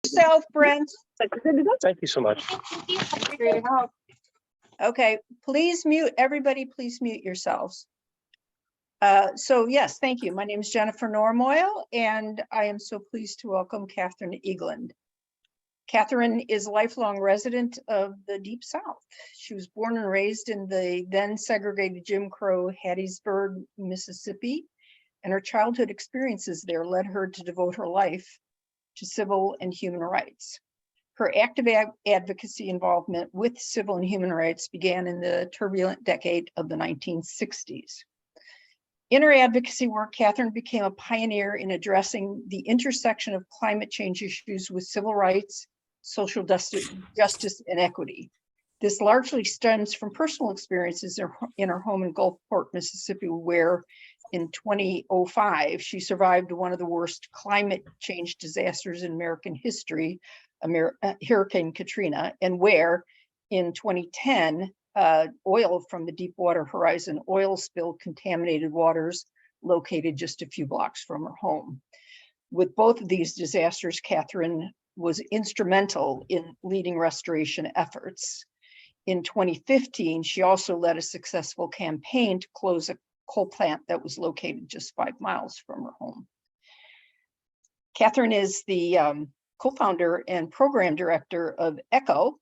yourself, Brent. Thank you so much. Okay, please mute, everybody, please mute yourselves. So yes, thank you. My name is Jennifer Normoyle, and I am so pleased to welcome Katherine Egland. Katherine is a lifelong resident of the Deep South. She was born and raised in the then segregated Jim Crow Hattiesburg, Mississippi, and her childhood experiences there led her to devote her life to civil and human rights. Her active advocacy involvement with civil and human rights began in the turbulent decade of the 1960s. In her advocacy work, Katherine became a pioneer in addressing the intersection of climate change issues with civil rights, social justice, and equity. This largely stems from personal experiences in her home in Gulfport, Mississippi, where in 2005, she survived one of the worst climate change disasters in American history, Hurricane Katrina, and where in 2010, oil from the Deepwater Horizon oil spill contaminated waters located just a few blocks from her home. With both of these disasters, Katherine was instrumental in leading restoration efforts. In 2015, she also led a successful campaign to close a coal plant that was located just 5 miles from her home. Katherine is the co-founder and program director of EEECHO,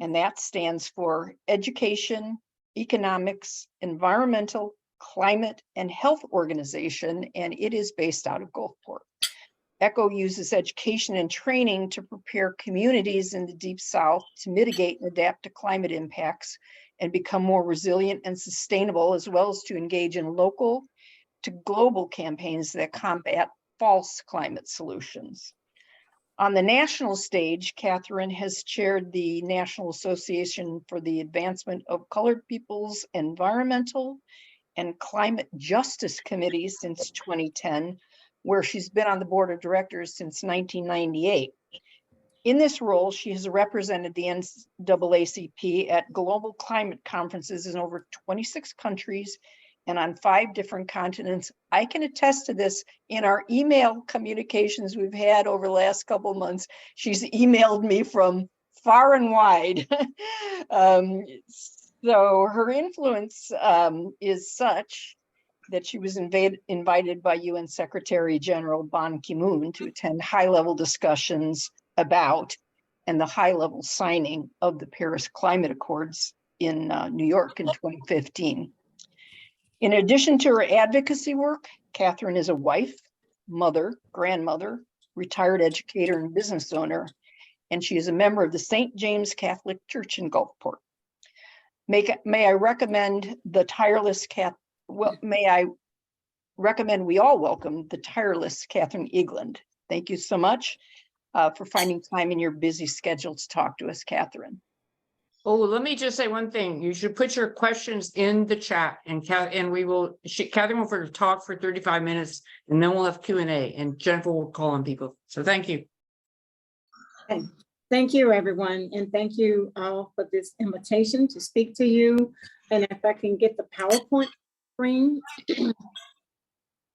and that stands for Education, Economics, Environmental, Climate, and Health Organization, and it is based out of Gulfport. EECHO uses education and training to prepare communities in the Deep South to mitigate and adapt to climate impacts and become more resilient and sustainable, as well as to engage in local to global campaigns that combat false climate solutions. On the national stage, Katherine has chaired the National Association for the Advancement of Colored People's Environmental and Climate Justice Committee since 2010, where she's been on the board of directors since 1998. In this role, she has represented the NAACP at global climate conferences in over 26 countries and on 5 different continents. I can attest to this in our email communications we've had over the last couple of months. She's emailed me from far and wide. So her influence is such that she was invited by UN Secretary General Ban Ki-moon to attend high-level discussions about and the high-level signing of the Paris Climate Accords in New York in 2015. In addition to her advocacy work, Katherine is a wife, mother, grandmother, retired educator, and business owner, and she is a member of the St. James Catholic Church in Gulfport. May I recommend the tireless may I recommend we all welcome the tireless Katherine Egland. Thank you so much for finding time in your busy schedule to talk to us, Katherine. Oh, let me just say one thing. You should put your questions in the chat, and Katherine will talk for 35 minutes, and then we'll have Q&A, and Jennifer will call on people. So thank you. Okay. Thank you, everyone, and thank you all for this invitation to speak to you. And if I can get the PowerPoint screen.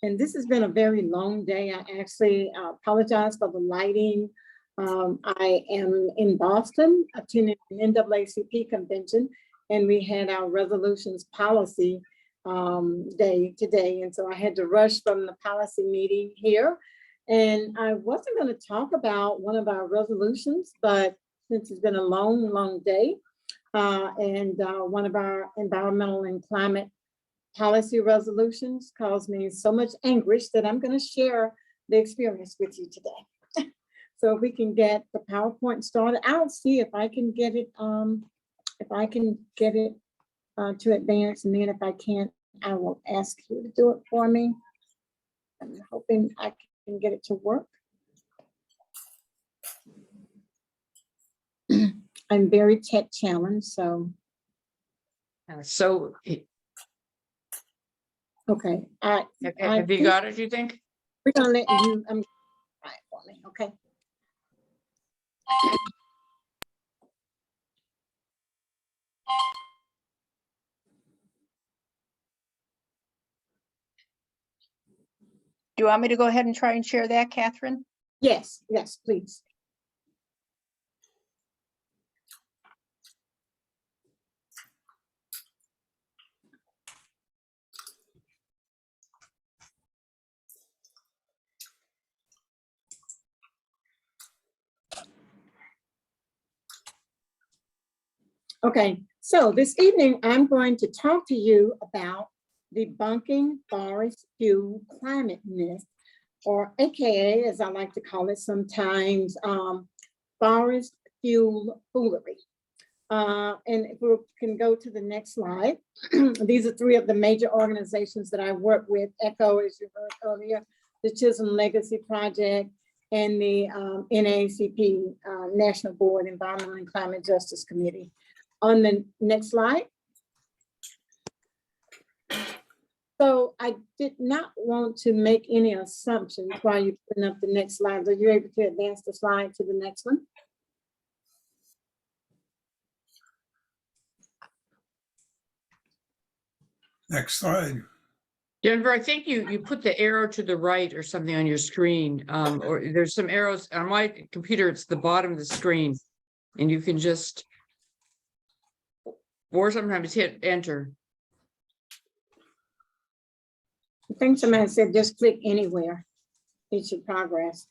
And this has been a very long day. I actually apologize for the lighting. I am in Boston attending an NAACP convention, and we had our resolutions policy day today. And so I had to rush from the policy meeting here. And I wasn't going to talk about one of our resolutions, but since it's been a long, long day, and one of our environmental and climate policy resolutions caused me so much anguish that I'm going to share the experience with you today. So if we can get the PowerPoint started, I'll see if I can get it to advance, and then if I can't, I will ask you to do it for me. I'm hoping I can get it to work. I'm very tech challenged, so. Okay. Have you got it, you think? We're gonna let you try it for me, okay? Do you want me to go ahead and try and share that, Katherine? Yes, yes, please. Okay, so this evening, I'm going to talk to you about debunking forest fuel climate myth, or AKA, as I like to call it sometimes, forest fuel foolery. And if we can go to the next slide, these are three of the major organizations that I work with: ECHO, as you heard earlier, the Chisholm Legacy Project, and the NAACP, National Board Environmental and Climate Justice Committee. On the next slide. So I did not want to make any assumptions while you're putting up the next slide. Are you able to advance the slide to the next one? Next slide. Jennifer, I think you put the arrow to the right or something on your screen, or there's some arrows on my computer. It's the bottom of the screen, and you can just, or sometimes hit enter. I think somebody said just click anywhere. It should progress.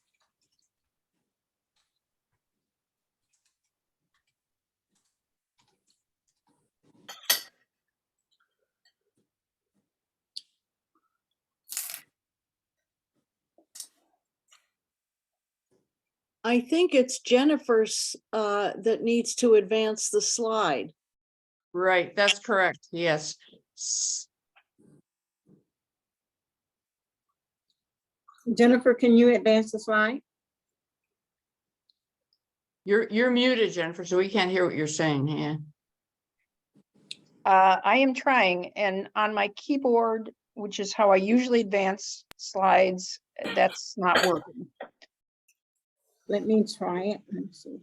I think it's Jennifer's that needs to advance the slide. Right, that's correct. Yes. Jennifer, can you advance the slide? You're muted, Jennifer, so we can't hear what you're saying. Yeah. I am trying, and on my keyboard, which is how I usually advance slides, that's not working. Let me try it. Let's see.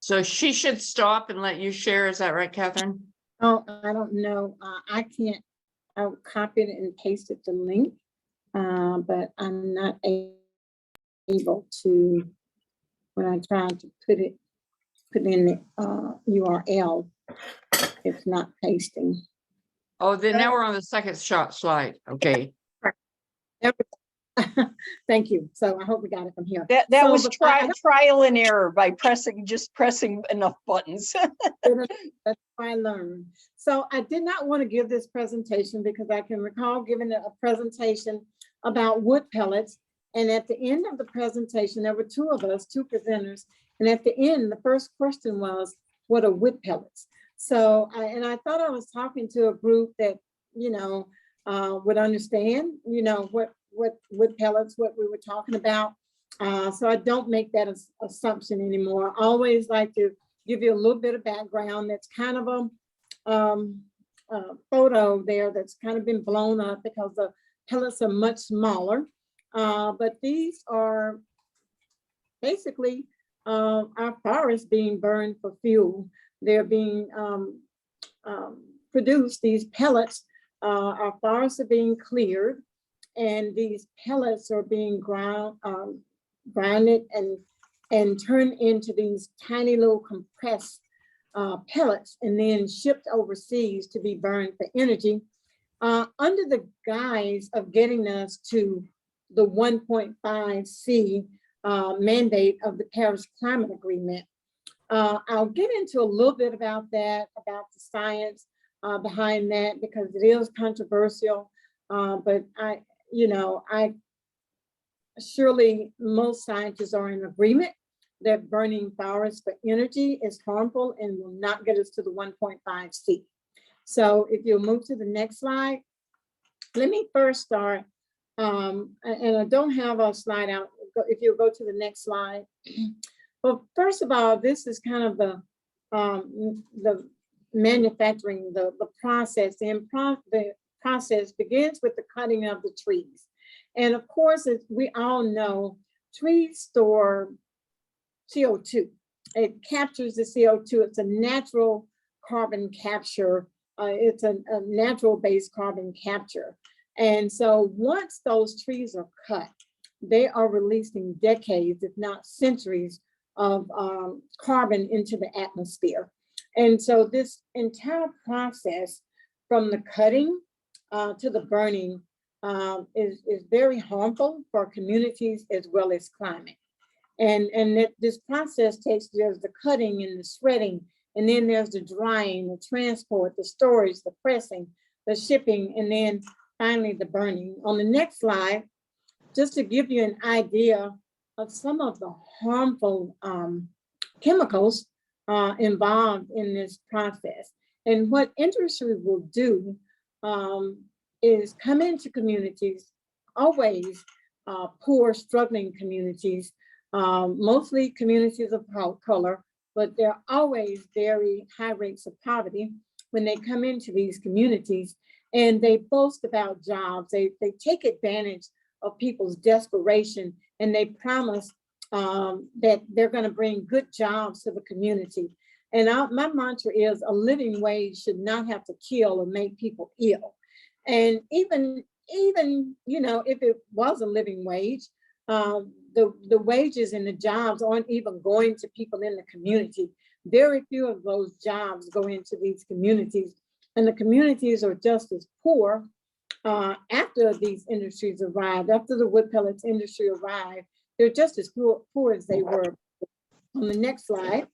So she should stop and let you share. Is that right, Catherine? Oh, I don't know. I can't. I copied it and pasted the link, but I'm not able to. When I tried to put in the URL, it's not pasting. Oh, then now we're on the second slide. Okay. Thank you. So I hope we got it from here. That So, was but I- trial and error by just pressing enough buttons. That's what I learned. So I did not want to give this presentation because I can recall giving a presentation about wood pellets. And at the end of the presentation, there were two of us, two presenters. And at the end, the first question was, what are wood pellets? So, I thought I was talking to a group that, would understand, what wood pellets, what we were talking about. So I don't make that assumption anymore. I always like to give you a little bit of background. That's kind of a photo there that's kind of been blown up because the pellets are much smaller. But these are basically our forests being burned for fuel. They're being produced, these pellets, our forests are being cleared, and these pellets are being grounded and turned into these tiny little compressed pellets and then shipped overseas to be burned for energy under the guise of getting us to the 1.5 C mandate of the Paris Climate Agreement. I'll get into a little bit about that, about the science behind that, because it is controversial. But I surely most scientists are in agreement that burning forests for energy is harmful and will not get us to the 1.5 C. So if you'll move to the next slide, let me first start. And I don't have a slide out. If you'll go to the next slide. Well, first of all, this is kind of the manufacturing, the process. The process begins with the cutting of the trees. And of course, as we all know, trees store CO2. It captures the CO2. It's a natural carbon capture. It's a natural-based carbon capture. And so once those trees are cut, they are releasing decades, if not centuries, of carbon into the atmosphere. And so this entire process, from the cutting to the burning, is very harmful for communities as well as climate. And that this process takes just the cutting and the shredding And then there's the drying, the transport, the storage, the pressing, the shipping, and then finally the burning. On the next slide, just to give you an idea of some of the harmful chemicals involved in this process. And what industry will do is come into communities, always poor, struggling communities, mostly communities of color, but there are always very high rates of poverty when they come into these communities, and they boast about jobs. They take advantage of people's desperation, and they promise that they're going to bring good jobs to the community. And my mantra is a living wage should not have to kill or make people ill. And even you know, if it was a living wage, the wages and the jobs aren't even going to people in the community. Very few of those jobs go into these communities, and the communities are just as poor after these industries arrived, after the wood pellets industry arrived. They're just as poor as they were. On the next slide.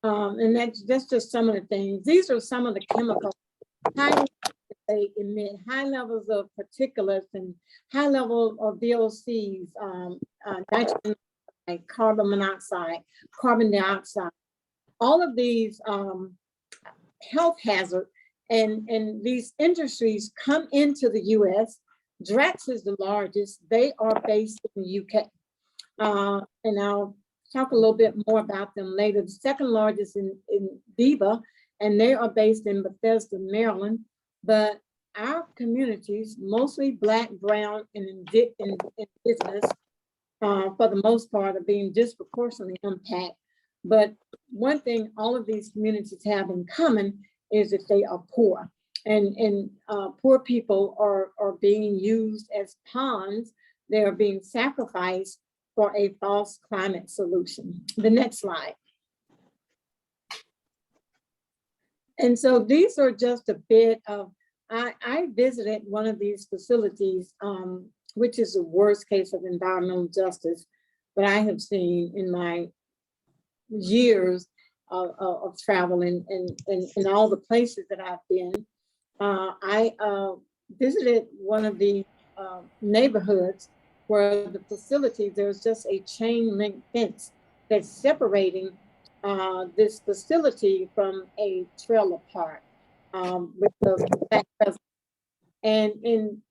And that's just some of the things. These are some of the chemicals. They emit high levels of particulates and high level of VOCs, nitrogen, carbon monoxide, carbon dioxide. All of these health hazards, and these industries come into the US. Drax is the largest. They are based in the UK. And I'll talk a little bit more about them later. The second largest in Viva, and they are based in Bethesda, Maryland. But our communities, mostly Black, brown, and indigenous, for the most part, are being disproportionately impacted. But one thing all of these communities have in common is that they are poor. And poor people are being used as pawns. They are being sacrificed for a false climate solution. The next slide. And so these are just a bit of, I visited one of these facilities, which is the worst case of environmental justice that I have seen in my years of travel and all the places that I've been. I visited one of the neighborhoods where the facility, there's just a chain link fence that's separating this facility from a trailer park with the back president. And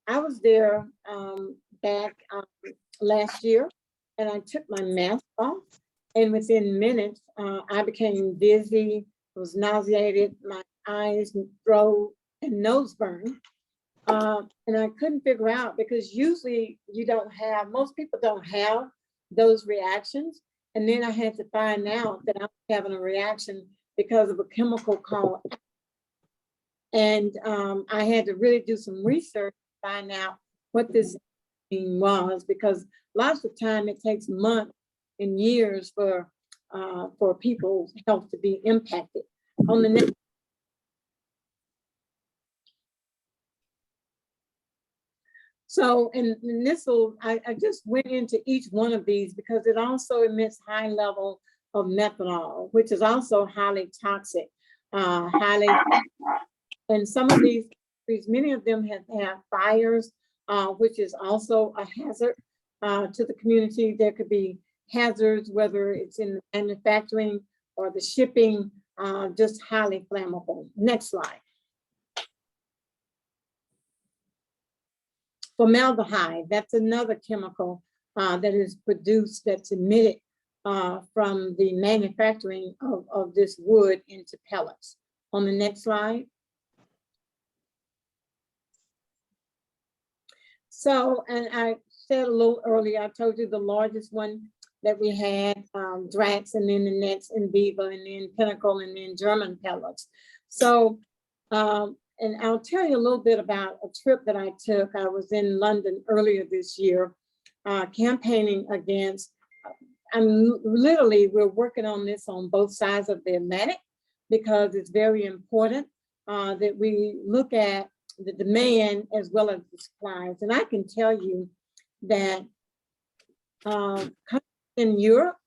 I was there back last year, and I took my mask off, and within minutes, I became dizzy, was nauseated, my eyes, throat, and nose burned. And I couldn't figure out, because usually you don't have, most people don't have those reactions. And then I had to find out that I was having a reaction because of a chemical called, and I had to really do some research to find out what this was, because lots of time it takes months and years for people's health to be impacted. On the next. So, and this will, I just went into each one of these because it also emits high level of methanol, which is also highly toxic, and some of these, many of them have fires, which is also a hazard to the community. There could be hazards, whether it's in the manufacturing or the shipping, just highly flammable. Next slide. Formaldehyde, that's another chemical that is produced, that's emitted from the manufacturing of this wood into pellets. On the next slide. So, and I said a little earlier, I told you the largest one that we had, Drax, and then the next in Viva, and then Pinnacle, and then German pellets. So, and I'll tell you a little bit about a trip that I took. I was in London earlier this year, campaigning against, we're working on this on both sides of the Atlantic, because it's very important that we look at the demand as well as the supplies. And I can tell you that in Europe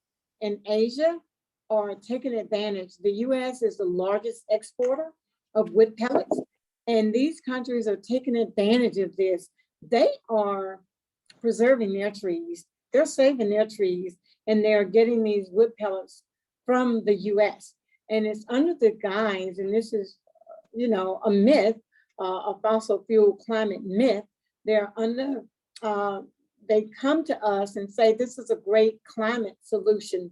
and Asia, are taking advantage. The US is the largest exporter of wood pellets, and these countries are taking advantage of this. They are preserving their trees, they're saving their trees, and they're getting these wood pellets from the US. And it's under the guise, and this is, you know, a myth, a fossil fuel climate myth. They're under, they come to us and say this is a great climate solution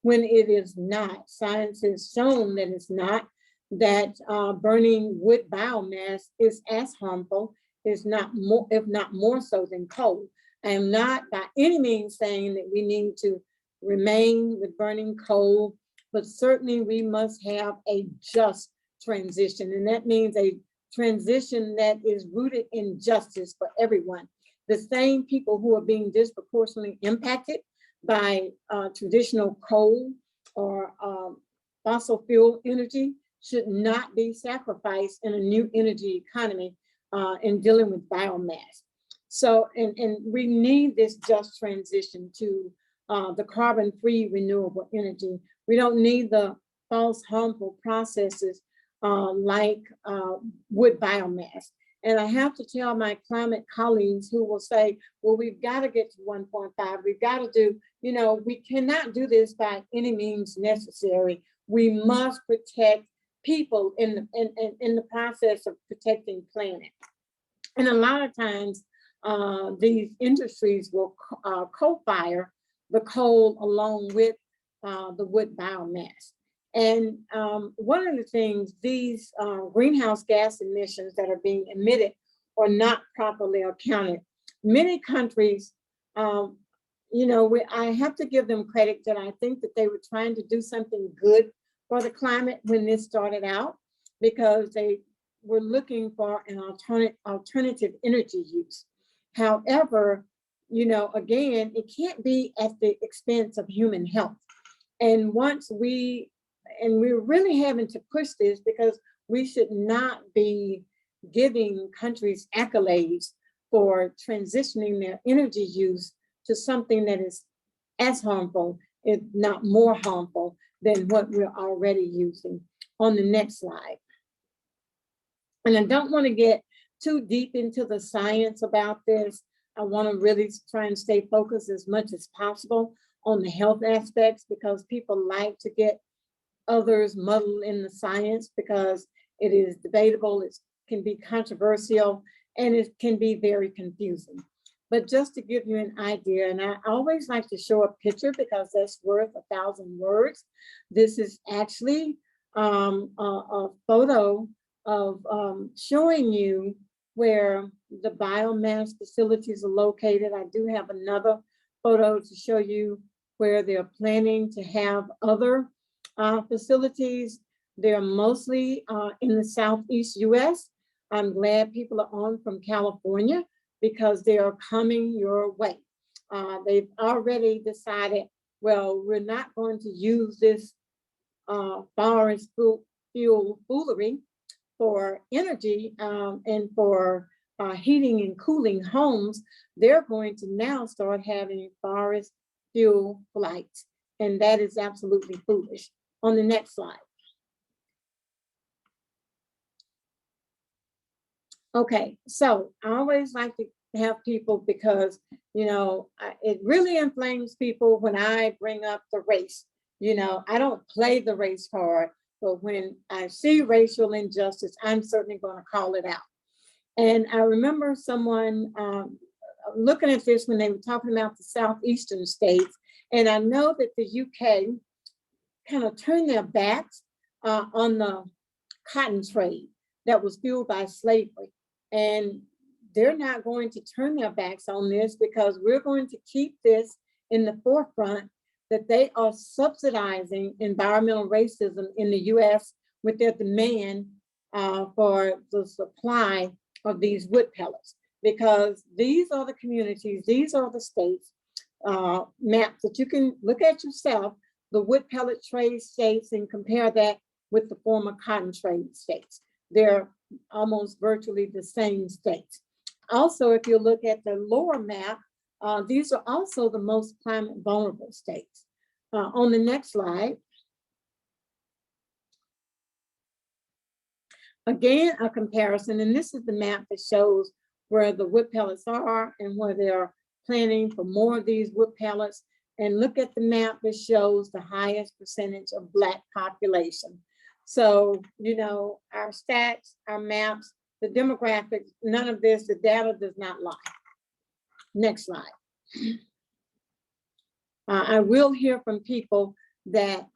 when it is not. Science has shown that it's not, that burning wood biomass is as harmful, is not more, if not more so than coal. I am not by any means saying that we need to remain with burning coal, but certainly we must have a just transition. And that means a transition that is rooted in justice for everyone. The same people who are being disproportionately impacted by traditional coal or fossil fuel energy should not be sacrificed in a new energy economy in dealing with biomass. So, and we need this just transition to the carbon-free renewable energy. We don't need the false harmful processes like wood biomass. And I have to tell my climate colleagues who will say, well, we've got to get to 1.5. We've got to do, you know, we cannot do this by any means necessary. We must protect people in the process of protecting planet. And a lot of times, these industries will co-fire the coal along with the wood biomass. And one of the things, these greenhouse gas emissions that are being emitted are not properly accounted. Many countries, you know, I have to give them credit that I think that they were trying to do something good for the climate when this started out, because they were looking for an alternative energy use. However, you know, again, it can't be at the expense of human health. And once we're really having to push this, because we should not be giving countries accolades for transitioning their energy use to something that is as harmful, if not more harmful, than what we're already using. On the next slide. And I don't want to get too deep into the science about this. I want to really try and stay focused as much as possible on the health aspects, because people like to get others muddled in the science because it is debatable, it can be controversial, and it can be very confusing. But just to give you an idea, and I always like to show a picture because that's worth 1,000 words. This is actually a photo of showing you where the biomass facilities are located. I do have another photo to show you where they're planning to have other facilities. They're mostly in the Southeast US. I'm glad people are on from California because they are coming your way. They've already decided, well, we're not going to use this forest fuel foolery for energy and for heating and cooling homes. They're going to now start having forest fuel flights, and that is absolutely foolish. On the next slide. Okay, so I always like to have people, because, you know, it really inflames people when I bring up the race. You know, I don't play the race card, but when I see racial injustice, I'm certainly going to call it out. And I remember someone looking at this when they were talking about the southeastern states, and I know that the UK kind of turned their backs on the cotton trade that was fueled by slavery. And they're not going to turn their backs on this, because we're going to keep this in the forefront, that they are subsidizing environmental racism in the US with their demand for the supply of these wood pellets. Because these are the communities, these are the states, maps that you can look at yourself, the wood pellet trade states, and compare that with the former cotton trade states. They're almost virtually the same states. Also, if you look at the lower map, these are also the most climate vulnerable states. On the next slide, Again, a comparison, and this is the map that shows where the wood pellets are and where they're planning for more of these wood pellets. And look at the map that shows the highest percentage of Black population. So, you know, our stats, our maps, the demographics, none of this, the data does not lie. Next slide. I will hear from people that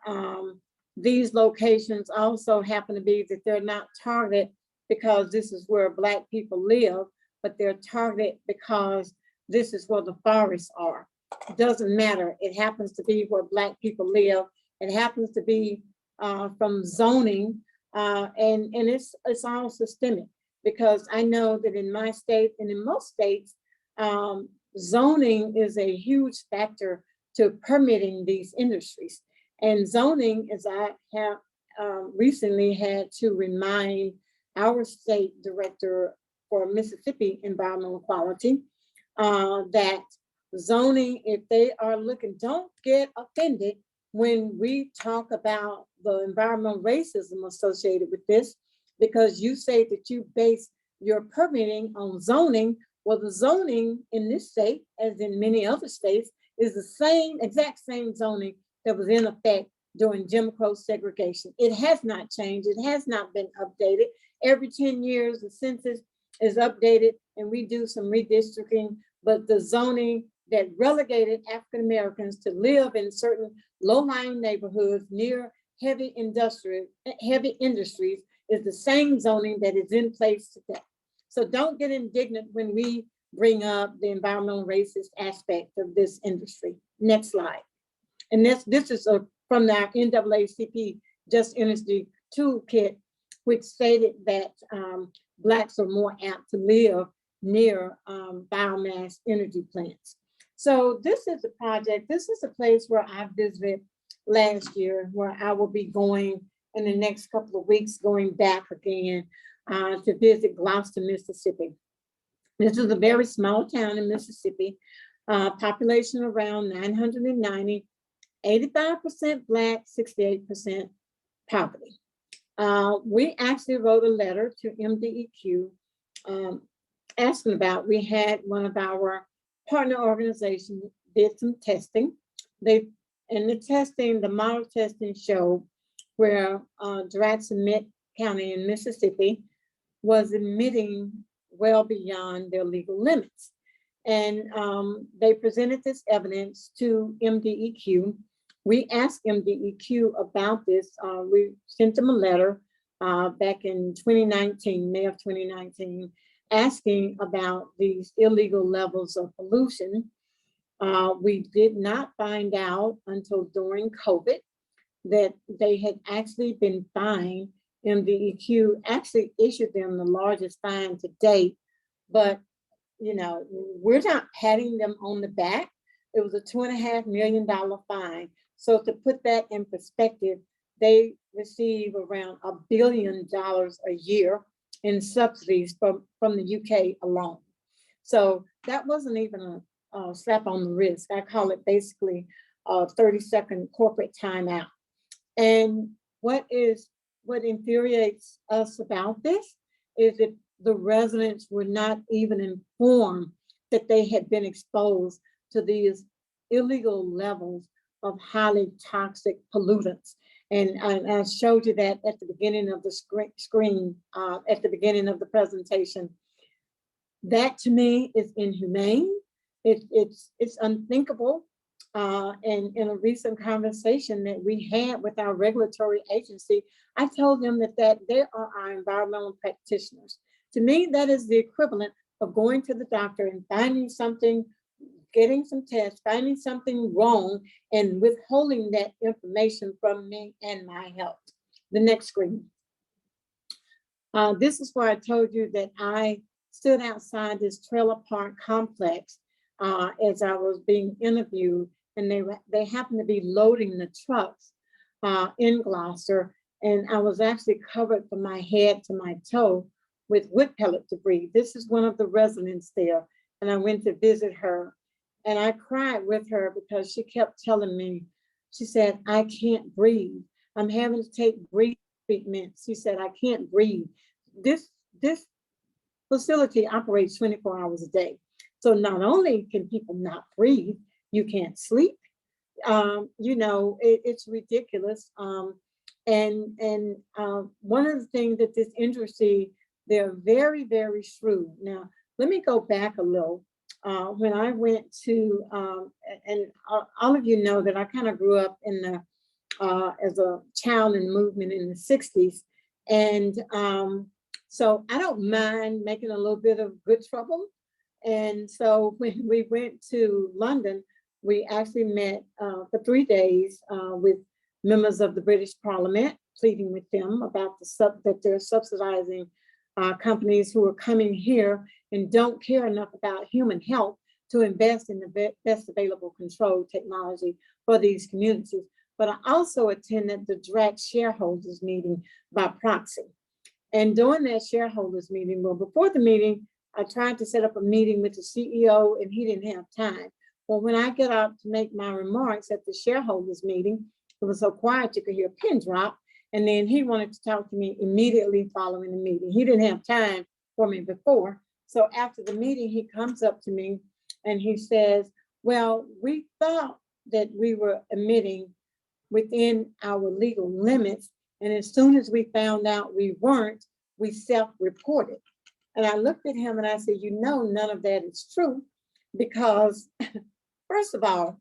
these locations also happen to be that they're not targeted because this is where Black people live, but they're targeted because this is where the forests are. It doesn't matter. It happens to be where Black people live. It happens to be from zoning, and it's all systemic, because I know that in my state and in most states, zoning is a huge factor to permitting these industries. And zoning, as I have recently had to remind our state director for Mississippi environmental quality, that zoning, if they are looking, don't get offended when we talk about the environmental racism associated with this, because you say that you base your permitting on zoning. Well, the zoning in this state, as in many other states, is the same, exact same zoning that was in effect during Jim Crow segregation. It has not changed. It has not been updated. Every 10 years, the census is updated and we do some redistricting, but the zoning that relegated African Americans to live in certain low-lying neighborhoods near heavy industries is the same zoning that is in place today. So don't get indignant when we bring up the environmental racist aspect of this industry. Next slide. And this is from the NAACP Just Industry Toolkit, which stated that Blacks are more apt to live near biomass energy plants. So this is a project, this is a place where I visited last year, where I will be going in the next couple of weeks, going back again to visit Gloucester, Mississippi. This is a very small town in Mississippi, population around 990, 85% Black, 68% poverty. We actually wrote a letter to MDEQ asking about, we had one of our partner organizations did some testing. In the testing, the model testing showed where Draxamit County in Mississippi was emitting well beyond their legal limits. And they presented this evidence to MDEQ. We asked MDEQ about this. We sent them a letter back in 2019, May of 2019, asking about these illegal levels of pollution. We did not find out until during COVID that they had actually been fined. MDEQ actually issued them the largest fine to date, but you know, we're not patting them on the back. It was a $2.5 million fine. So to put that in perspective, they receive around $1 billion a year in subsidies from the UK alone. So that wasn't even a slap on the wrist. I call it basically a 30-second corporate timeout. And what infuriates us about this is that the residents were not even informed that they had been exposed to these illegal levels of highly toxic pollutants. And I showed you that at the beginning of the screen, at the beginning of the presentation. That to me is inhumane. It's unthinkable. And in a recent conversation that we had with our regulatory agency, I told them that they are our environmental practitioners. To me, that is the equivalent of going to the doctor and finding something, getting some tests, finding something wrong, and withholding that information from me and my health. The next screen. This is where I told you that I stood outside this trailer park complex as I was being interviewed, and they happened to be loading the trucks in Gloucester, and I was actually covered from my head to my toe with wood pellet debris. This is one of the residents there, and I went to visit her, and I cried with her because she kept telling me, she said, I can't breathe. I'm having to take breathing treatment. She said, I can't breathe. this facility operates 24 hours a day. So not only can people not breathe, you can't sleep. You know, it's ridiculous. One of the things that this industry, they're very, very shrewd. Now, let me go back a little. When I went to, all of you know that I kind of grew up in the, as a child in movement in the 60s. And so I don't mind making a little bit of good trouble. And so when we went to London, we actually met for 3 days with members of the British Parliament, pleading with them about that they're subsidizing companies who are coming here and don't care enough about human health to invest in the best available control technology for these communities. But I also attended the DRAC shareholders meeting by proxy. And during that shareholders meeting, well, before the meeting, I tried to set up a meeting with the CEO and he didn't have time. Well, when I get up to make my remarks at the shareholders meeting, it was so quiet you could hear a pin drop. And then he wanted to talk to me immediately following the meeting. He didn't have time for me before. So after the meeting, he comes up to me and he says, well, we thought that we were emitting within our legal limits. And as soon as we found out we weren't, we self-reported. And I looked at him and I said, you know, none of that is true, because first of all,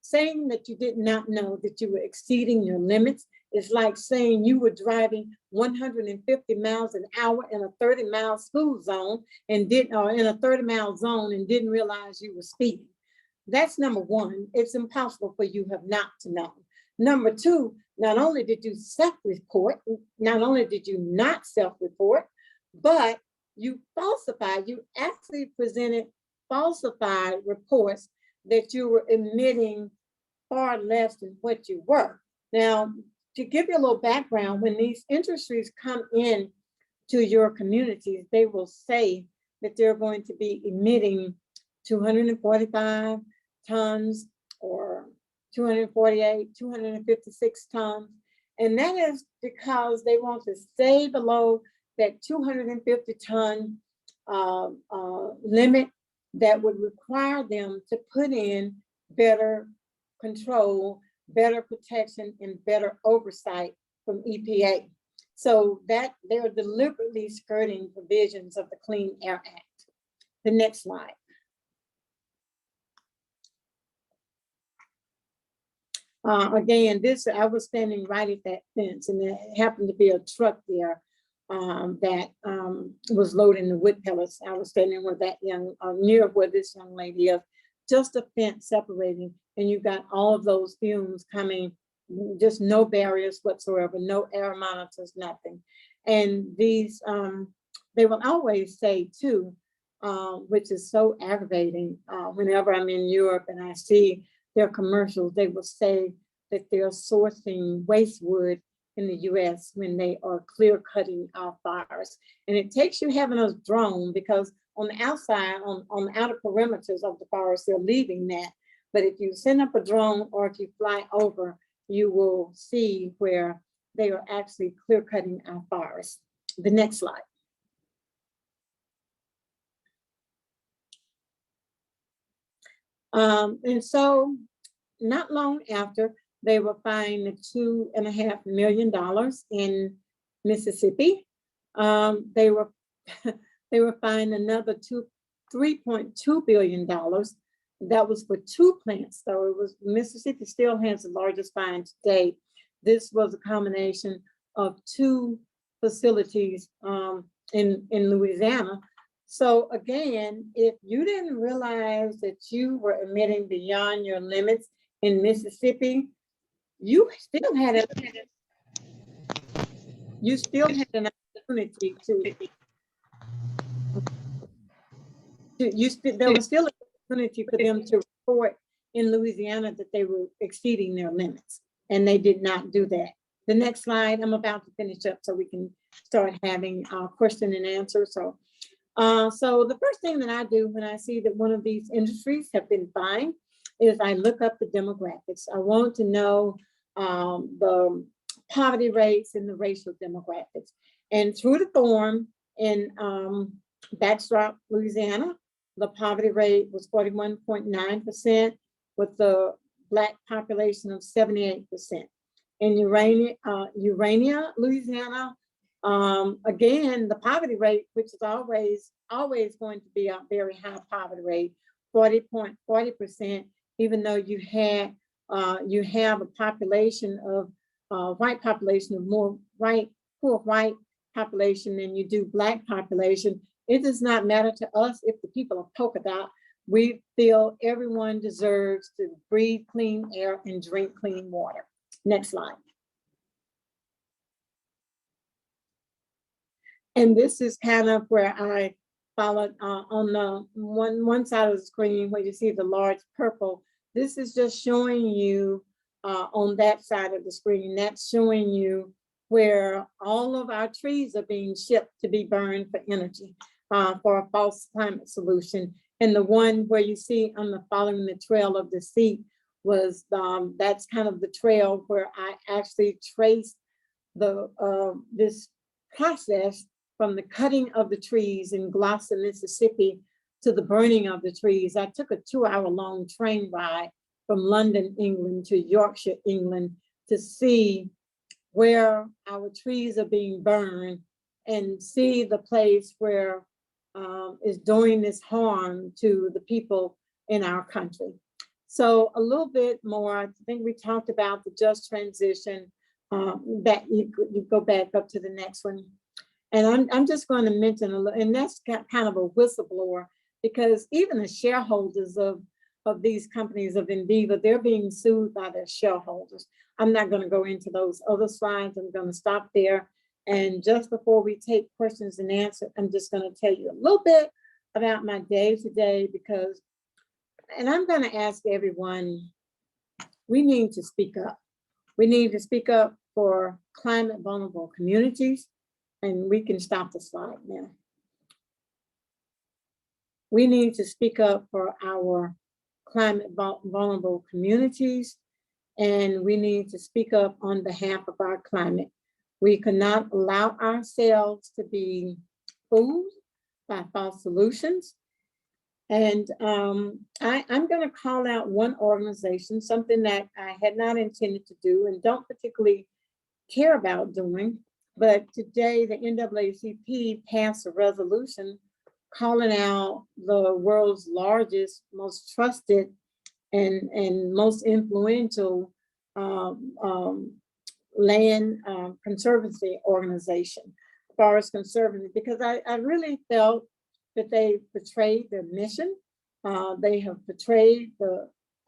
saying that you did not know that you were exceeding your limits is like saying you were driving 150 miles an hour in a 30-mile school zone and in a 30-mile zone and didn't realize you were speeding. That's number one. It's impossible for you have not to know. Number two, not only did you self-report, not only did you not self-report, but you falsified, you actually presented falsified reports that you were emitting far less than what you were. Now, to give you a little background, when these industries come in to your communities, they will say that they're going to be emitting 245 tons or 248, 256 tons. And that is because they want to stay below that 250 ton limit that would require them to put in better control, better protection, and better oversight from EPA. So that they're deliberately skirting provisions of the Clean Air Act. The next slide. Again, I was standing right at that fence, and there happened to be a truck there that was loading the wood pellets. I was standing with that near where this young lady is, just a fence separating, and you got all of those fumes coming, just no barriers whatsoever, no air monitors, nothing. And these, they will always say too, which is so aggravating, whenever I'm in Europe and I see their commercials, they will say that they're sourcing waste wood in the US when they are clear cutting our fires. And it takes you having a drone, because on the outside, on the outer perimeters of the forest, they're leaving that. But if you send up a drone or if you fly over, you will see where they are actually clear cutting our forests. The next slide. And so not long after, they were fined $2.5 million in Mississippi. They were fined another $3.2 billion. That was for 2 plants. So it was, Mississippi still has the largest fine to date. This was a combination of 2 facilities in Louisiana. So again, if you didn't realize that you were emitting beyond your limits in Mississippi, you still had an opportunity there was still an opportunity for them to report in Louisiana that they were exceeding their limits, and they did not do that. The next slide, I'm about to finish up so we can start having question and answer. So the first thing that I do when I see that one of these industries have been fined is I look up the demographics. I want to know the poverty rates and the racial demographics. And through the form in Bastrop, Louisiana, the poverty rate was 41.9%, with the Black population of 78%. In Urania, Louisiana, again, the poverty rate, which is always going to be a very high poverty rate, 40%, even though you have a population of white population of more poor white population than you do Black population. It does not matter to us if the people of polka dot. We feel everyone deserves to breathe clean air and drink clean water. Next slide. And this is kind of where I followed on the one side of the screen where you see the large purple. This is just showing you on that side of the screen, that's showing you where all of our trees are being shipped to be burned for energy, for a false climate solution. And the one where you see on the following the trail of deceit was, that's kind of the trail where I actually traced the this process from the cutting of the trees in Gloucester, Mississippi, to the burning of the trees. I took a 2-hour-long train ride from London, England to Yorkshire, England, to see where our trees are being burned and see the place where is doing this harm to the people in our country. So a little bit more, I think we talked about the just transition, that you go back up to the next one. And I'm just going to mention a little, and that's kind of a whistleblower, because even the shareholders of these companies of Enviva, they're being sued by their shareholders. I'm not going to go into those other slides. I'm going to stop there. And just before we take questions and answers, I'm just going to tell you a little bit about my day today, because, and I'm going to ask everyone, we need to speak up. We need to speak up for climate vulnerable communities. And we can stop the slide now. We need to speak up for our climate vulnerable communities, and we need to speak up on behalf of our climate. We cannot allow ourselves to be fooled by false solutions. And I'm going to call out one organization, something that I had not intended to do and don't particularly care about doing. But today, the NAACP passed a resolution calling out the world's largest, most trusted, and most influential land conservancy organization, Forest Conservancy, because I really felt that they betrayed their mission. They have betrayed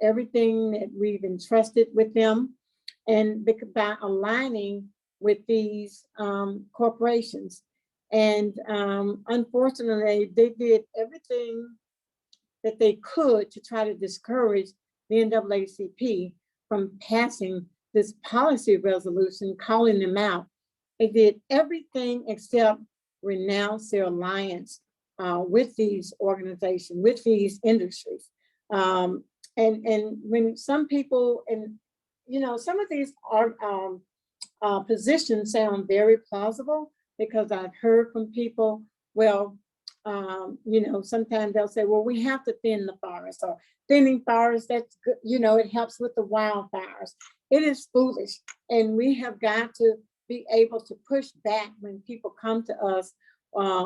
everything that we've entrusted with them, and by aligning with these corporations. And unfortunately, they did everything that they could to try to discourage the NAACP from passing this policy resolution, calling them out. They did everything except renounce their alliance with these organizations, with these industries. And when some people, and you know, some of these are positions sound very plausible, because I've heard from people, well, you know, sometimes they'll say, well, we have to thin the forest, or thinning forest, that's good, you know, it helps with the wildfires. It is foolish. And we have got to be able to push back when people come to us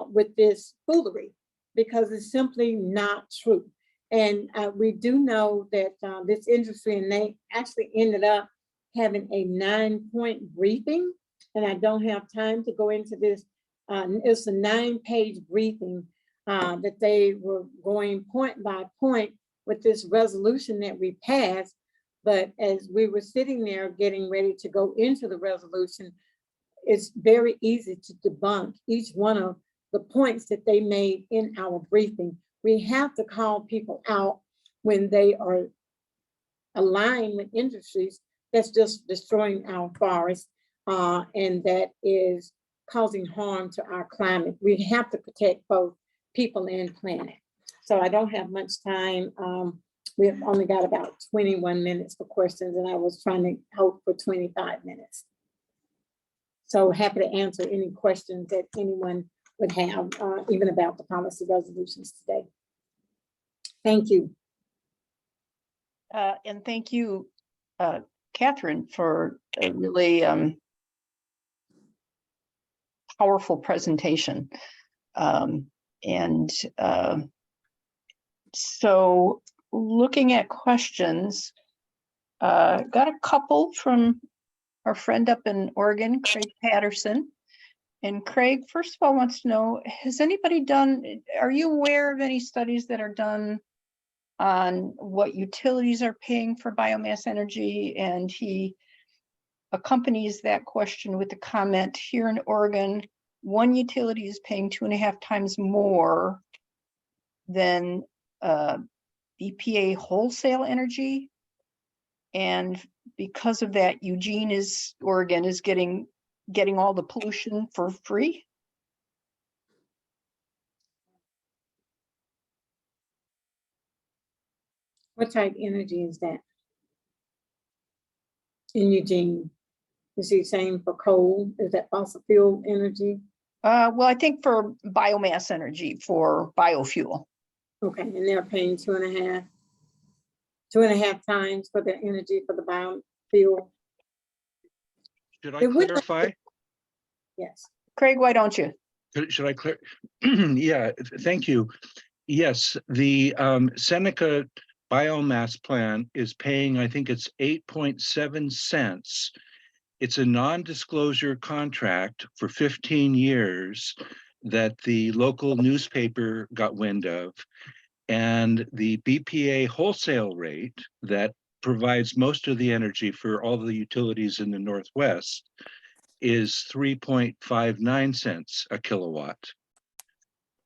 with this foolery, because it's simply not true. And we do know that this industry, and they actually ended up having a 9-point briefing, and I don't have time to go into this. It's a 9-page briefing that they were going point by point with this resolution that we passed. But as we were sitting there getting ready to go into the resolution, it's very easy to debunk each one of the points that they made in our briefing. We have to call people out when they are aligned with industries that's just destroying our forests and that is causing harm to our climate. We have to protect both people and planet. So I don't have much time. We've only got about 21 minutes for questions, and I was trying to hope for 25 minutes. So happy to answer any questions that anyone would have, even about the policy resolutions today. Thank you. And thank you, Catherine, for a really powerful presentation. So looking at questions, got a couple from our friend up in Oregon, Craig Patterson. And Craig, first of all, wants to know, has anybody done, are you aware of any studies that are done on what utilities are paying for biomass energy? And he accompanies that question with the comment, here in Oregon, one utility is paying 2.5 times more than BPA wholesale energy. And because of that, Oregon is getting all the pollution for free. What type of energy is that? In Eugene, is he saying for coal? Is that fossil fuel energy? Well, I think for biomass energy, for biofuel. Okay, and they're paying 2.5 times for their energy for the biofuel. Should I It would- clarify? Yes. Craig, why don't you? Should I clear? Yeah, thank you. Yes, the Seneca biomass plant is paying, I think it's 8.7 cents. It's a non-disclosure contract for 15 years that the local newspaper got wind of. And the BPA wholesale rate that provides most of the energy for all the utilities in the Northwest is 3.59 cents a kilowatt.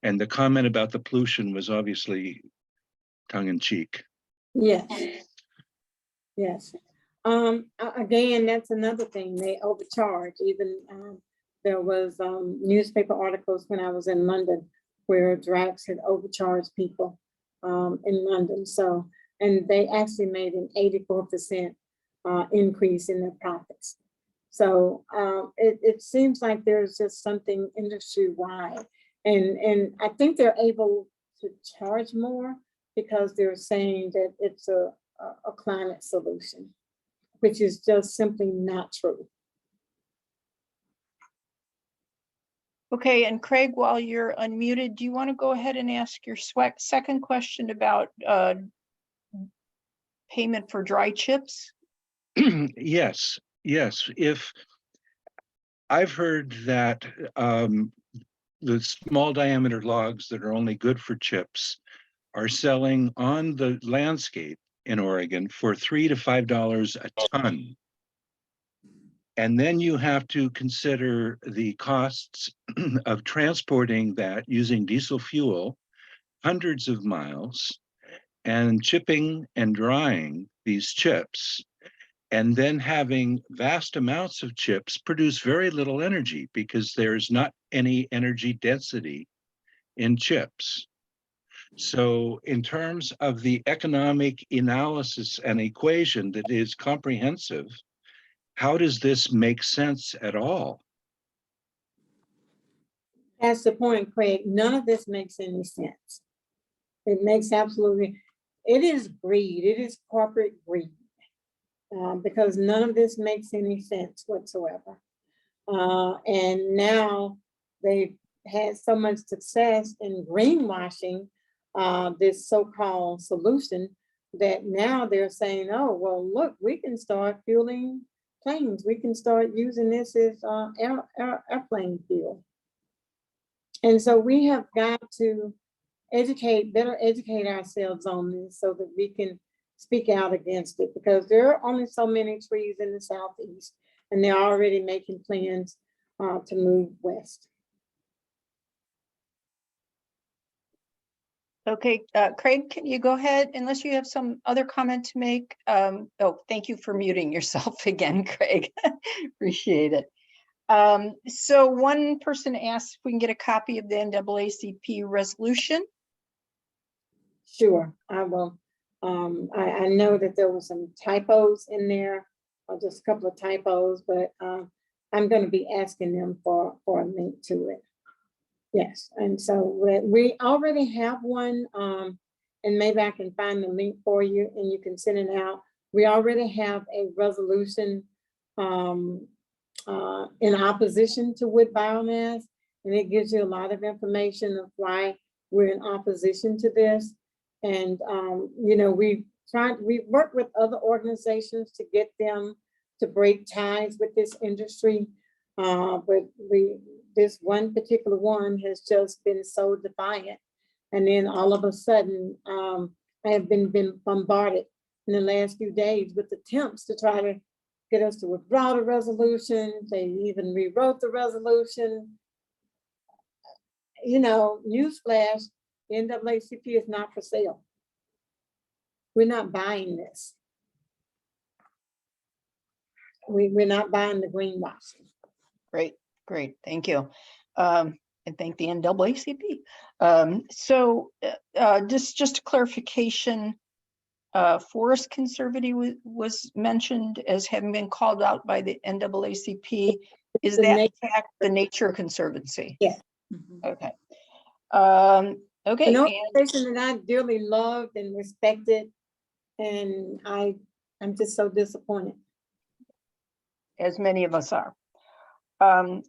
And the comment about the pollution was obviously tongue in cheek. Yes. Yes. Again, that's another thing. They overcharge. Even there was newspaper articles when I was in London where Drax had overcharged people in London. So, and they actually made an 84% increase in their profits. So it seems like there's just something industry-wide. And I think they're able to charge more because they're saying that it's a climate solution, which is just simply not true. Okay, and Craig, while you're unmuted, do you want to go ahead and ask your second question about payment for dry chips? Yes. If I've heard that the small diameter logs that are only good for chips are selling on the landscape in Oregon for $3 to $5 a ton. And then you have to consider the costs of transporting that using diesel fuel hundreds of miles and chipping and drying these chips, and then having vast amounts of chips produce very little energy because there's not any energy density in chips. So in terms of the economic analysis and equation that is comprehensive, how does this make sense at all? That's the point, Craig. None of this makes any sense. It makes absolutely, it is greed. It is corporate greed. Because none of this makes any sense whatsoever. And now they've had so much success in greenwashing this so-called solution that now they're saying, oh, well, look, we can start fueling planes. We can start using this as airplane fuel. And so we have got to better educate ourselves on this so that we can speak out against it, because there are only so many trees in the Southeast and they're already making plans to move west. Okay, Craig, can you go ahead, unless you have some other comment to make? Oh, thank you for muting yourself again, Craig. Appreciate it. So one person asked if we can get a copy of the NAACP resolution. Sure, I will. I know that there were some typos in there, or just a couple of typos, but I'm going to be asking them for a link to it. Yes, and so we already have one, and maybe I can find the link for you and you can send it out. We already have a resolution in opposition to wood biomass, and it gives you a lot of information of why we're in opposition to this. And you know, we've worked with other organizations to get them to break ties with this industry, but this one particular one has just been so defiant. And then all of a sudden, I have been bombarded in the last few days with attempts to try to get us to withdraw the resolution. They even rewrote the resolution. You know, newsflash, the NAACP is not for sale. We're not buying this. We're not buying the greenwashing. Great, great, thank you. And thank the NAACP. So just a clarification, forest conservancy was mentioned as having been called out by the NAACP. Is that in fact the Nature Conservancy? Yeah. Okay. Okay. An And organization that I dearly loved and respected, and I'm just so disappointed. as many of us are.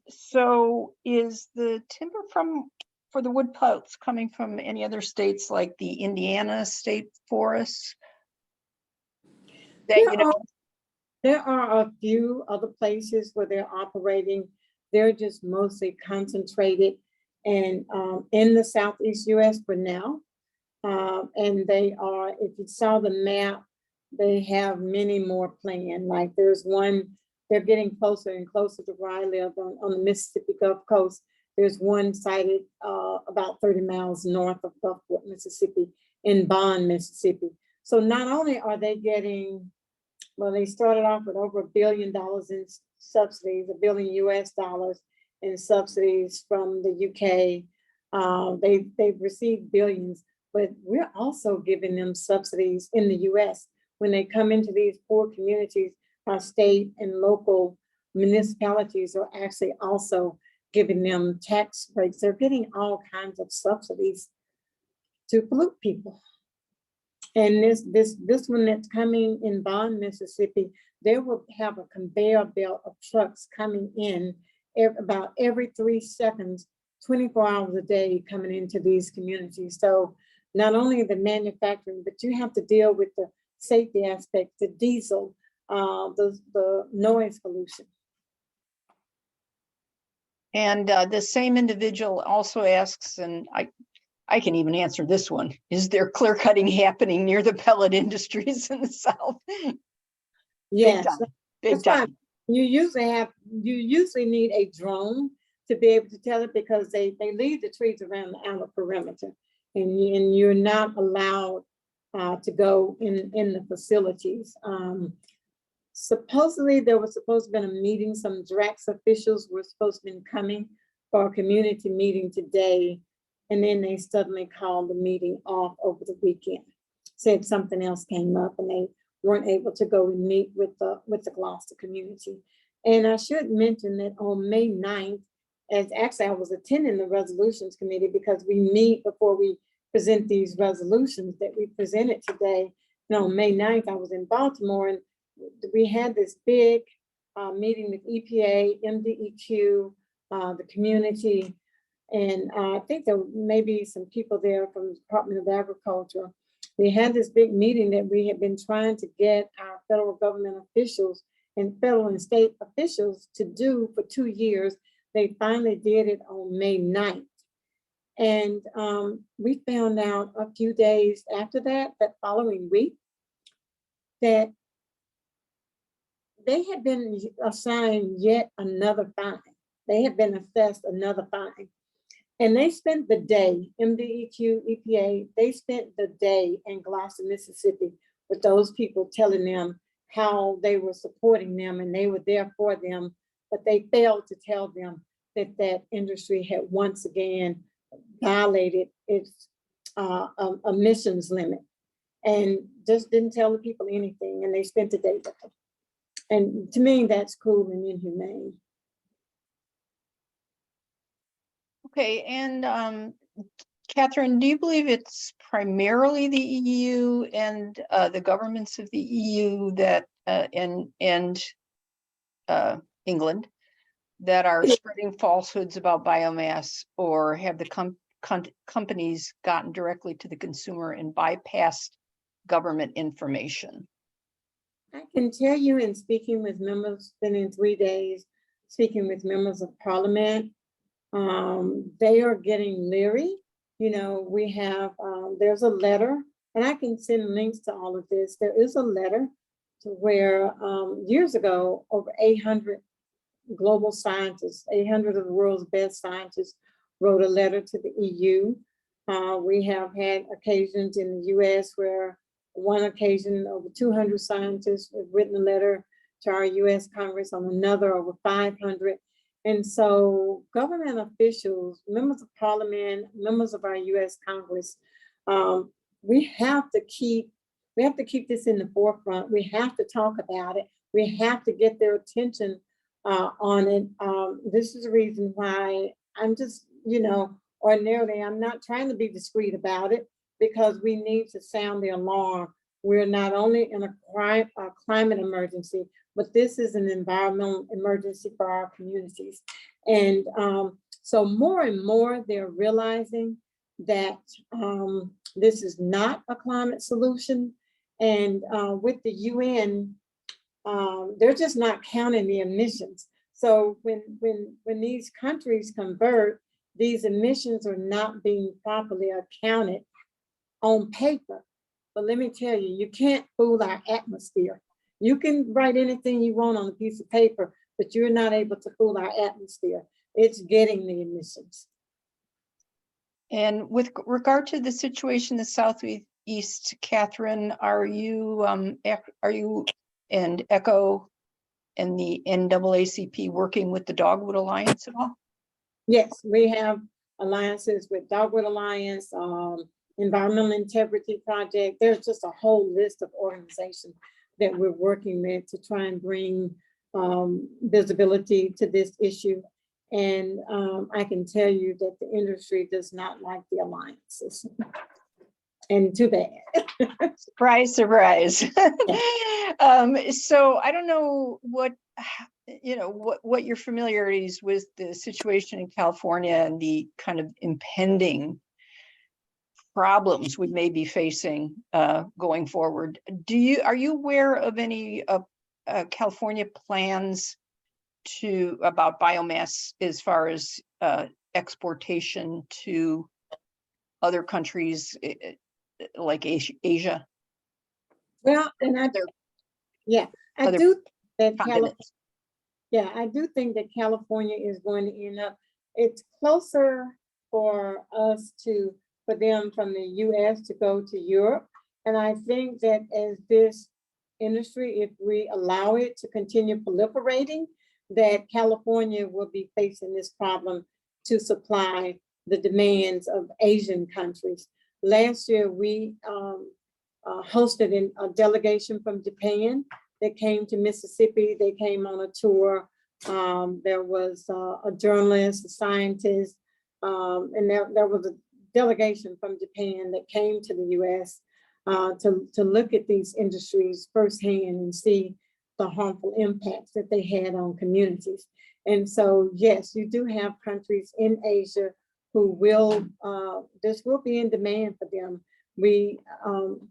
So is the timber for the wood pellets coming from any other states like the Indiana state forests? That, you know, There are a few other places where they're operating. They're just mostly concentrated and in the Southeast US for now. And they are, if you saw the map, they have many more planned. Like there's one, they're getting closer and closer to where I live on the Mississippi Gulf Coast. There's one sited about 30 miles north of Gulfport, Mississippi, in Bond, Mississippi. So not only are they getting, well, they started off with over $1 billion in subsidies, $1 billion US in subsidies from the UK. They've received billions, but we're also giving them subsidies in the US. When they come into these poor communities, our state and local municipalities are actually also giving them tax breaks. They're getting all kinds of subsidies to pollute people. And this one that's coming in Bond, Mississippi, they will have a conveyor belt of trucks coming in about every 3 seconds, 24 hours a day coming into these communities. So not only the manufacturing, but you have to deal with the safety aspect, the diesel, the noise pollution. and the same individual also asks, and I can even answer this one. Is there clear cutting happening near the pellet industries in the South? Yes, Big that's why time. you usually need a drone to be able to tell it, because they leave the trees around the outer perimeter, and you're not allowed to go in the facilities. Supposedly there was supposed to have been a meeting. Some Drax officials were supposed to be coming for a community meeting today, and then they suddenly called the meeting off over the weekend. Said something else came up and they weren't able to go and meet with the Gloucester community. And I should mention that on May 9th, as actually I was attending the resolutions committee, because we meet before we present these resolutions that we presented today. And on May 9th, I was in Baltimore, and we had this big meeting with EPA, NDEQ, the community, and I think there may be some people there from the Department of Agriculture. We had this big meeting that we had been trying to get our federal government officials and federal and state officials to do for 2 years. They finally did it on May 9th. And we found out a few days after that following week, that they had been assigned yet another fine. They had been assessed another fine. And they spent the day, MDEQ, EPA, they spent the day in Gloucester, Mississippi with those people, telling them how they were supporting them and they were there for them, but they failed to tell them that that industry had once again violated its emissions limit, and just didn't tell the people anything, and they spent the day with them. And to me, that's cruel and inhumane. Okay, and Catherine, do you believe it's primarily the EU and the governments of the EU that and England that are spreading falsehoods about biomass, or have the companies gotten directly to the consumer and bypassed government information? I can tell you in speaking with members, spending 3 days, speaking with members of parliament, they are getting leery. You know, we have, there's a letter, and I can send links to all of this. There is a letter to where years ago, over 800 global scientists, 800 of the world's best scientists wrote a letter to the EU. We have had occasions in the US where one occasion over 200 scientists have written a letter to our US Congress, on another over 500. And so government officials, members of parliament, members of our US Congress, we have to keep this in the forefront. We have to talk about it. We have to get their attention on it. This is the reason why I'm just, you know, ordinarily I'm not trying to be discreet about it, because we need to sound the alarm. We're not only in a climate emergency, but this is an environmental emergency for our communities. And so more and more they're realizing that this is not a climate solution. And with the UN, they're just not counting the emissions. So when these countries convert, these emissions are not being properly accounted on paper. But let me tell you, you can't fool our atmosphere. You can write anything you want on a piece of paper, but you're not able to fool our atmosphere. It's getting the emissions. And with regard to the situation in the Southeast, Catherine, are you and ECHO and the NAACP working with the Dogwood Alliance at all? Yes, we have alliances with Dogwood Alliance, Environmental Integrity Project. There's just a whole list of organizations that we're working with to try and bring visibility to this issue. And I can tell you that the industry does not like the alliances. And too bad. Surprise, surprise. So I don't know what your familiarities with the situation in California and the kind of impending problems we may be facing going forward. Are you aware of any California plans about biomass as far as exportation to other countries like Asia? Well, and I Other do that continents? I do think that California is going to end up, it's closer for them from the US to go to Europe. And I think that as this industry, if we allow it to continue proliferating, that California will be facing this problem to supply the demands of Asian countries. Last year, we hosted a delegation from Japan that came to Mississippi. They came on a tour. There was a journalist, a scientist, and there was a delegation from Japan that came to the US to look at these industries firsthand and see the harmful impacts that they had on communities. And so, yes, you do have countries in Asia who will, this will be in demand for them.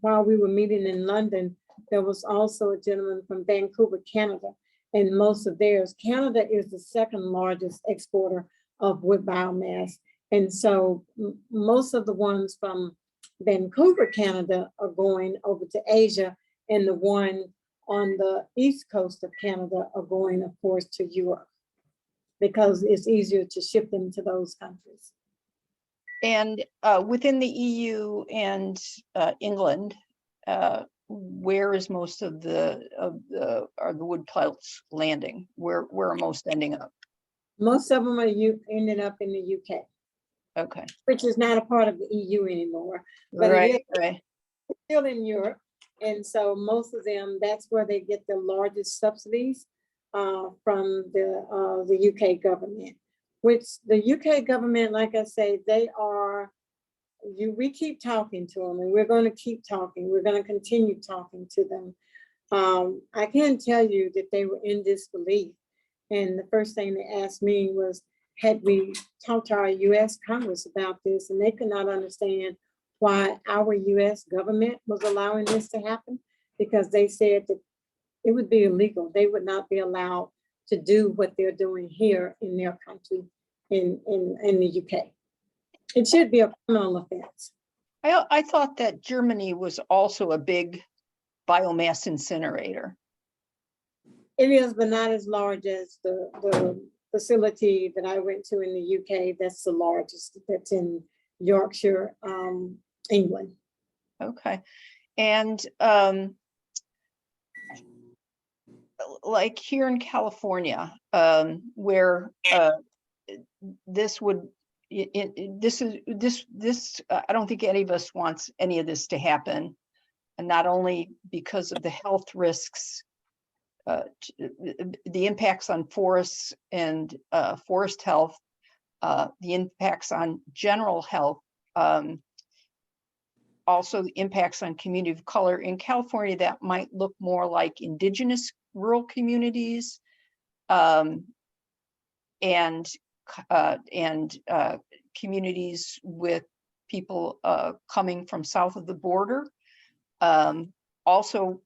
While we were meeting in London, there was also a gentleman from Vancouver, Canada, and most of theirs. Canada is the second largest exporter of wood biomass. And so most of the ones from Vancouver, Canada are going over to Asia, and the one on the east coast of Canada are going, of course, to Europe, because it's easier to ship them to those countries. And within the EU and England, where is most of the wood pellets landing? Where are most ending up? Most of them are ended up in the UK. Okay. Which is not a part of the EU anymore. But Right, it is right. still in Europe. And so most of them, that's where they get the largest subsidies from the UK government. which the UK government, like I say, they are, we keep talking to them, and we're going to keep talking. We're going to continue talking to them. I can tell you that they were in disbelief. And the first thing they asked me was, had we talked to our US Congress about this, and they could not understand why our US government was allowing this to happen, because they said that it would be illegal. They would not be allowed to do what they're doing here in their country, in the UK. It should be a criminal offense. I thought that Germany was also a big biomass incinerator. It is, but not as large as the facility that I went to in the UK. That's the largest. That's in Yorkshire, England. Okay. And like here in California, where this would, this I don't think any of us wants any of this to happen, and not only because of the health risks, the impacts on forests and forest health, the impacts on general health, also the impacts on community of color. In California, that might look more like indigenous rural communities, and communities with people coming from south of the border, also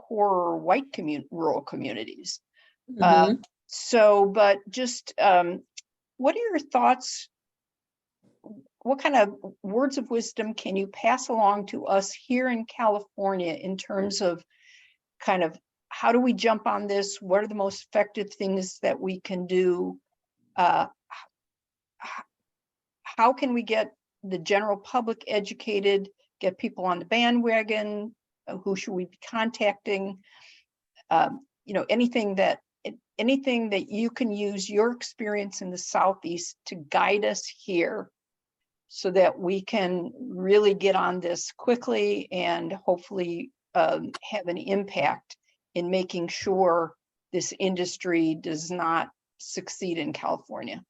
poorer white rural communities. So, but just what are your thoughts? What kind of words of wisdom can you pass along to us here in California in terms of kind of how do we jump on this? What are the most effective things that we can do? How can we get the general public educated, get people on the bandwagon? Who should we be contacting? You know, anything that you can use your experience in the Southeast to guide us here, so that we can really get on this quickly and hopefully have an impact in making sure this industry does not succeed in California.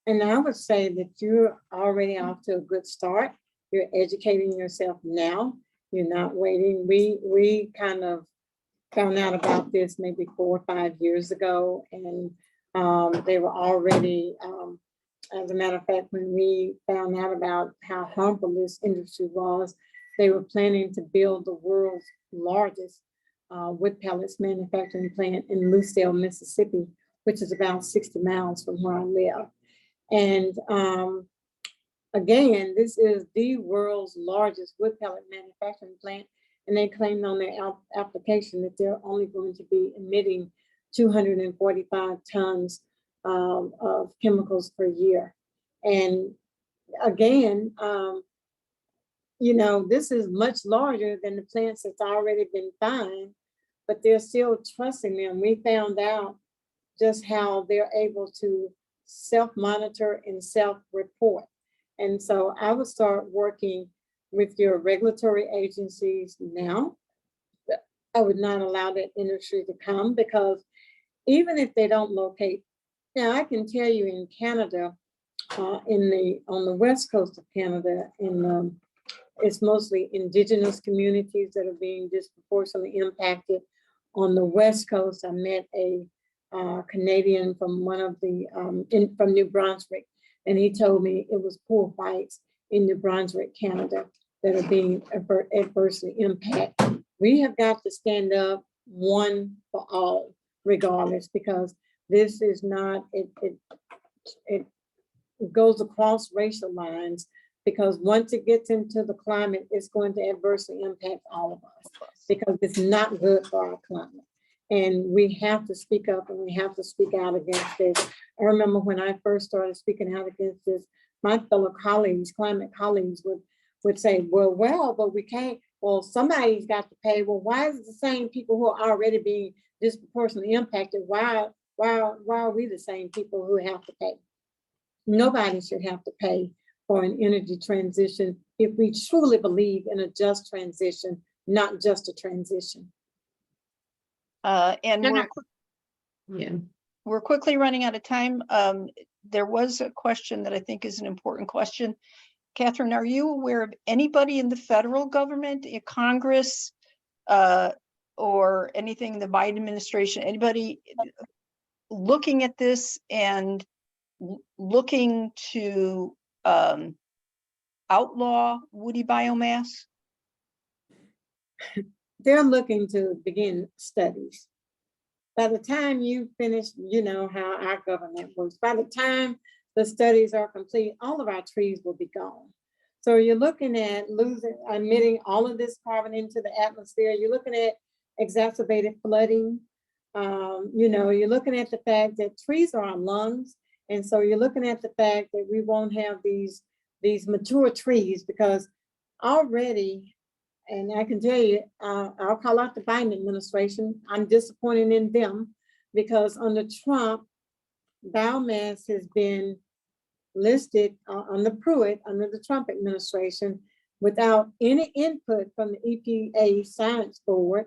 And I would say that you're already off to a good start. You're educating yourself now. You're not waiting. We kind of found out about this maybe 4 or 5 years ago, and they were already, as a matter of fact, when we found out about how harmful this industry was, they were planning to build the world's largest wood pellets manufacturing plant in Lucedale, Mississippi, which is about 60 miles from where I live. And again, this is the world's largest wood pellet manufacturing plant. And they claimed on their application that they're only going to be emitting 245 tons of chemicals per year. And again, you know, this is much larger than the plants that's already been fined, but they're still trusting them. We found out just how they're able to self-monitor and self-report. And so I would start working with your regulatory agencies now. I would not allow that industry to come, because even if they don't locate, now I can tell you in Canada, on the west coast of Canada, it's mostly indigenous communities that are being disproportionately impacted. On the west coast, I met a Canadian from one of the from New Brunswick, and he told me it was poor whites in New Brunswick, Canada, that are being adversely impacted. We have got to stand up one for all, regardless, because this is not, it goes across racial lines, because once it gets into the climate, it's going to adversely impact all of us, because it's not good for our climate. And we have to speak up, and we have to speak out against this. I remember when I first started speaking out against this, my fellow colleagues, climate colleagues, would say, well, but we can't, well, somebody's got to pay. Well, why is it the same people who are already being disproportionately impacted? Why are we the same people who have to pay? Nobody should have to pay for an energy transition if we truly believe in a just transition, not just a transition. And Then we're, yeah. we're quickly running out of time. There was a question that I think is an important question. Catherine, are you aware of anybody in the federal government, in Congress, or anything in the Biden administration, anybody looking at this and looking to outlaw woody biomass? They're looking to begin studies. By the time you finish, you know how our government works. By the time the studies are complete, all of our trees will be gone. So you're looking at emitting all of this carbon into the atmosphere. You're looking at exacerbated flooding. You know, you're looking at the fact that trees are our lungs. And so you're looking at the fact that we won't have these mature trees, because already, and I can tell you, I'll call out the Biden administration. I'm disappointed in them, because under Trump, biomass has been listed on the Pruitt under the Trump administration without any input from the EPA Science Board,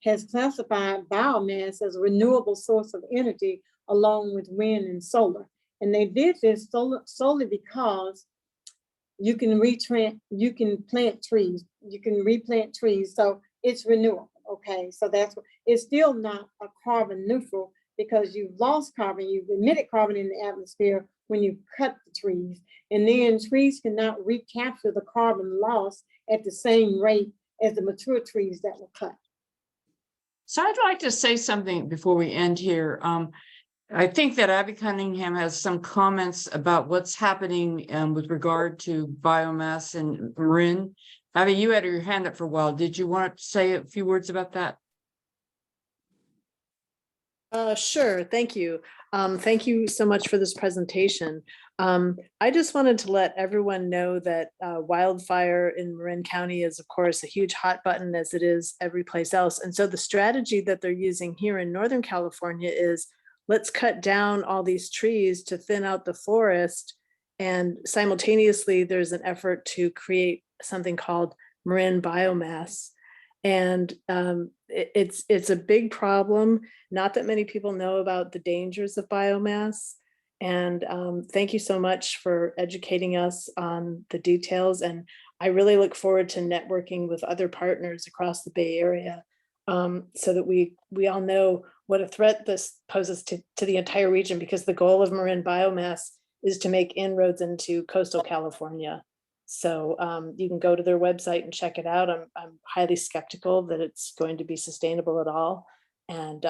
has classified biomass as a renewable source of energy along with wind and solar. And they did this solely because you can plant trees, you can replant trees, so it's renewable. Okay, so it's still not a carbon neutral, because you've lost carbon, you've emitted carbon in the atmosphere when you cut the trees, and then trees cannot recapture the carbon loss at the same rate as the mature trees that were cut. So I'd like to say something before we end here. I think that Abby Cunningham has some comments about what's happening with regard to biomass and Marin. Abby, you had your hand up for a while. Did you want to say a few words about that? Sure, thank you. Thank you so much for this presentation. I just wanted to let everyone know that wildfire in Marin County is, of course, a huge hot button, as it is every place else. And so the strategy that they're using here in Northern California is, let's cut down all these trees to thin out the forest. And simultaneously, there's an effort to create something called Marin biomass. And it's a big problem. Not that many people know about the dangers of biomass. And thank you so much for educating us on the details. And I really look forward to networking with other partners across the Bay Area, so that we all know what a threat this poses to the entire region, because the goal of Marin biomass is to make inroads into coastal California. So you can go to their website and check it out. I'm highly skeptical that it's going to be sustainable at all. And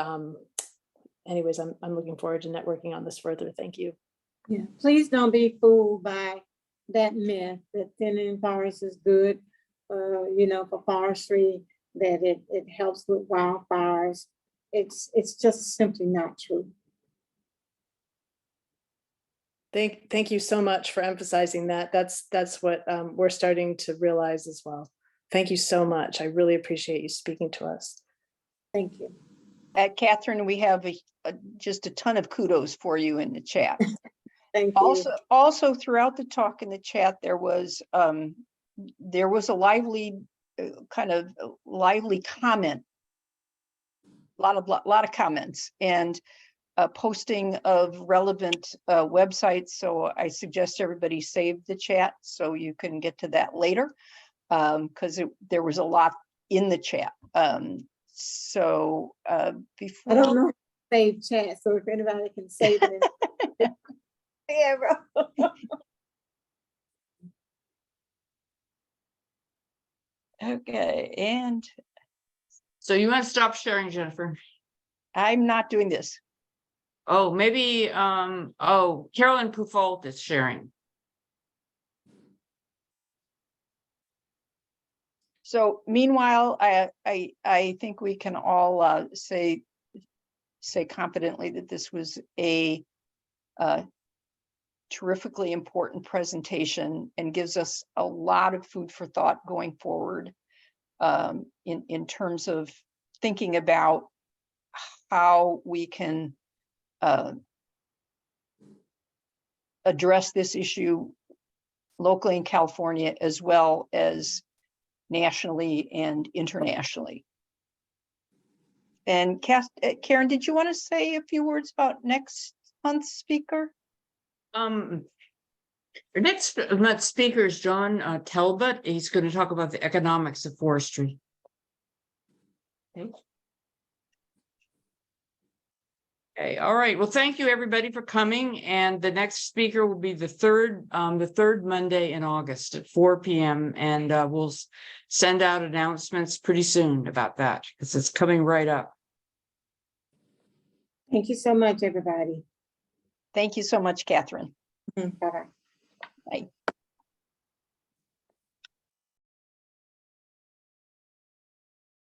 anyways, I'm looking forward to networking on this further. Thank you. Yeah, please don't be fooled by that myth that thinning forests is good, you know, for forestry, that it helps with wildfires. It's just simply not true. Thank you so much for emphasizing that. That's what we're starting to realize as well. Thank you so much. I really appreciate you speaking to us. Thank you. Catherine, we have just a ton of kudos for you in the chat. Thank you. Also throughout the talk in the chat, there was a lively comment, a lot of comments, and posting of relevant websites. So I suggest everybody save the chat so you can get to that later, because there was a lot in the chat. So before I don't know how to save chat, so if anybody can save it. Yeah, bro. Okay, and So you want to stop sharing, Jennifer? I'm not doing this. Oh, maybe, Carolyn Puffault is sharing. So meanwhile, I think we can all say confidently that this was a terrifically important presentation and gives us a lot of food for thought going forward, in terms of thinking about how we can address this issue locally in California as well as nationally and internationally. And Karen, did you want to say a few words about next month's speaker? Our next month's speaker is John Talbot. He's going to talk about the economics of forestry. Okay, all right. Well, thank you everybody for coming. And the next speaker will be the third Monday in August at 4 p.m. And we'll send out announcements pretty soon about that because it's coming right up. Thank you so much, everybody. Thank you so much, Catherine. Bye-bye. Bye.